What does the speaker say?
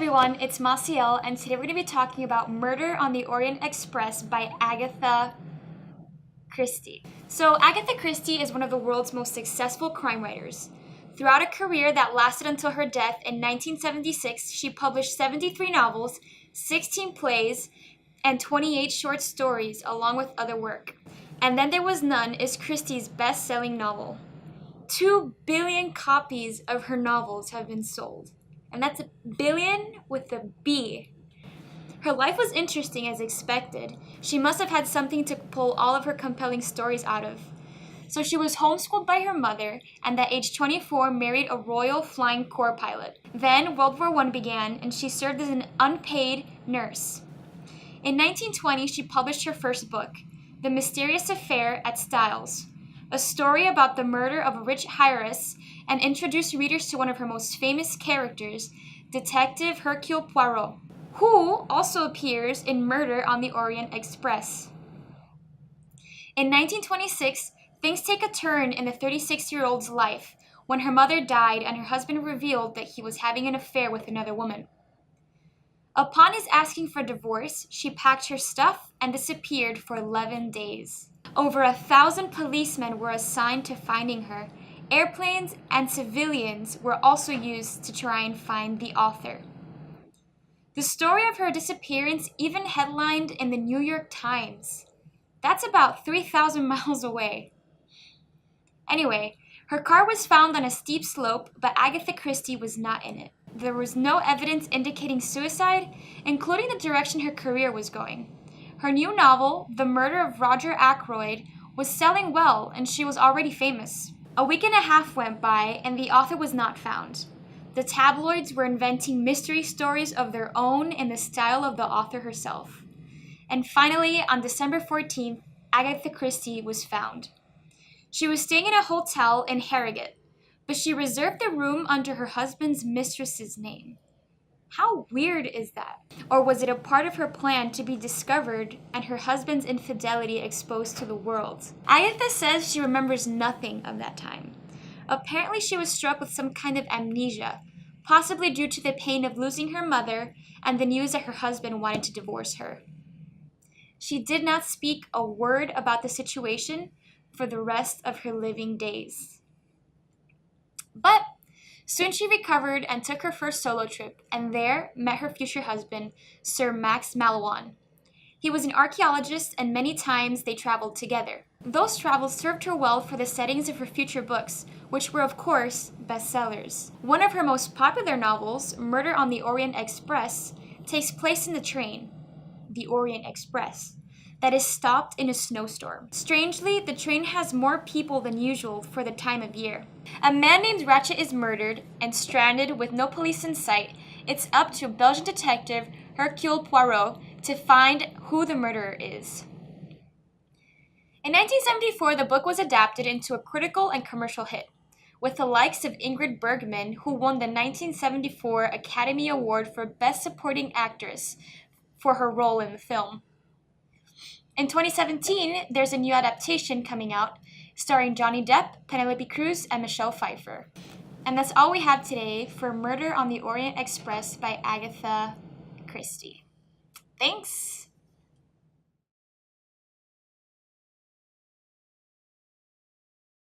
everyone, it's Maciel, and today we're going to be talking about Murder on the Orient Express by Agatha Christie. So Agatha Christie is one of the world's most successful crime writers. Throughout a career that lasted until her death in 1976, she published 73 novels, 16 plays, and 28 short stories, along with other work. And Then There Was None is Christie's best-selling novel. 2 billion copies of her novels have been sold. And that's a billion with a B. Her life was interesting as expected. She must have had something to pull all of her compelling stories out of. So she was homeschooled by her mother, and at age 24 married a Royal Flying Corps pilot. Then World War I began, and she served as an unpaid nurse. In 1920, she published her first book, The Mysterious Affair at Styles, a story about the murder of a rich heiress, and introduced readers to one of her most famous characters, Detective Hercule Poirot, who also appears in Murder on the Orient Express. In 1926, things take a turn in the 36-year-old's life when her mother died and her husband revealed that he was having an affair with another woman. Upon his asking for divorce, she packed her stuff and disappeared for 11 days. Over 1,000 policemen were assigned to finding her. Airplanes and civilians were also used to try and find the author. The story of her disappearance even headlined in the New York Times. That's about 3,000 miles away. Anyway, her car was found on a steep slope, but Agatha Christie was not in it. There was no evidence indicating suicide, including the direction her career was going. Her new novel, The Murder of Roger Ackroyd, was selling well, and she was already famous. A week and a half went by, and the author was not found. The tabloids were inventing mystery stories of their own in the style of the author herself. And finally, on December 14th, Agatha Christie was found. She was staying in a hotel in Harrogate, but she reserved the room under her husband's mistress's name. How weird is that? Or was it a part of her plan to be discovered and her husband's infidelity exposed to the world? Agatha says she remembers nothing of that time. Apparently she was struck with some kind of amnesia, possibly due to the pain of losing her mother and the news that her husband wanted to divorce her. She did not speak a word about the situation for the rest of her living days. But soon she recovered and took her first solo trip, and there met her future husband, Sir Max Malouin. He was an archaeologist, and many times they traveled together. Those travels served her well for the settings of her future books, which were, of course, bestsellers. One of her most popular novels, Murder on the Orient Express, takes place in the train, the Orient Express, that is stopped in a snowstorm. Strangely, the train has more people than usual for the time of year. A man named Ratchet is murdered, and stranded with no police in sight, it's up to Belgian detective Hercule Poirot to find who the murderer is. In 1974, the book was adapted into a critical and commercial hit, with the likes of Ingrid Bergman, who won the 1974 Academy Award for Best Supporting Actress for her role in the film. In 2017, there's a new adaptation coming out, starring Johnny Depp, Penelope Cruz, and Michelle Pfeiffer. And that's all we have today for Murder on the Orient Express by Agatha Christie. Thanks!